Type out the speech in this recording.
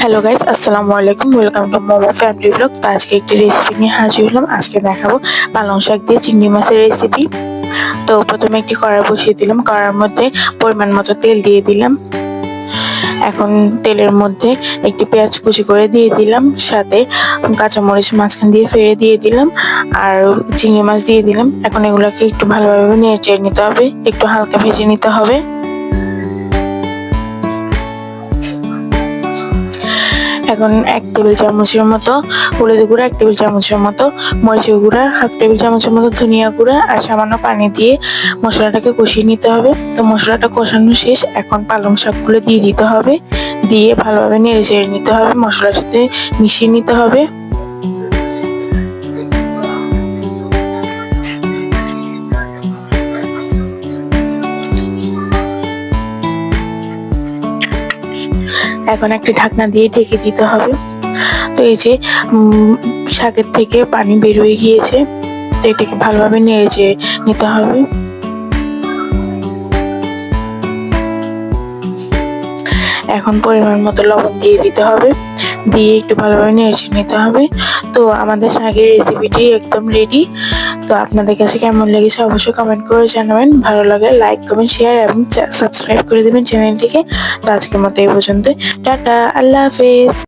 Hello guys, আসসালামু আলাইকুম। Welcome to momo family blog. তো আজকে একটি রেসিপি নিয়ে হাজির হলাম। আজকে দেখাবো পালং শাক দিয়ে চিংড়ি মাছের রেসিপি। তো প্রথমে একটি কড়াই বসিয়ে দিলাম। কড়াইয়ের মধ্যে পরিমাণ মতো তেল দিয়ে দিলাম। এখন তেলের মধ্যে একটি পেঁয়াজ কুচি করে দিয়ে দিলাম, সাথে কাঁচামরিচ মাঝখান দিয়ে ফেলে দিয়ে দিলাম, আর চিংড়ি মাছ দিয়ে দিলাম। এখন এগুলোকে একটু ভালোভাবে নেড়ে চেড়ে নিতে হবে, একটু হালকা ভেজে নিতে হবে। এখন 1 টেবিল চামচের মতো হলুদ গুঁড়া, 1 টেবিল চামচের মতো মরিচের গুঁড়া, 1/2 টেবিল চামচের মতো ধনিয়া গুঁড়া আর সামান্য পানি দিয়ে মশলাটাকে কষিয়ে নিতে হবে। তো মশলাটা কষানো শেষ। এখন পালং শাকগুলো দিয়ে দিতে হবে, দিয়ে ভালোভাবে নেড়ে চেড়ে নিতে হবে, মশলার সাথে মিশিয়ে নিতে হবে। এখন একটি ঢাকনা দিয়ে ঢেকে দিতে হবে। তো এই যে শাকের থেকে পানি বের হয়ে গিয়েছে, তো এটাকে ভালোভাবে নেড়ে চেড়ে নিতে হবে। এখন পরিমাণ মতো লবণ দিয়ে দিতে হবে, দিয়ে একটু ভালোভাবে নেড়ে নিতে হবে। তো আমাদের শাকের রেসিপিটি একদম রেডি। তো আপনাদের কাছে কেমন লেগেছে অবশ্যই কমেন্ট করে জানাবেন। ভালো লাগে লাইক কমেন্ট শেয়ার এবং সাবস্ক্রাইব করে দেবেন চ্যানেলটিকে। তো আজকের মতো এই পর্যন্ত। টাটা, আল্লাহ হাফেজ।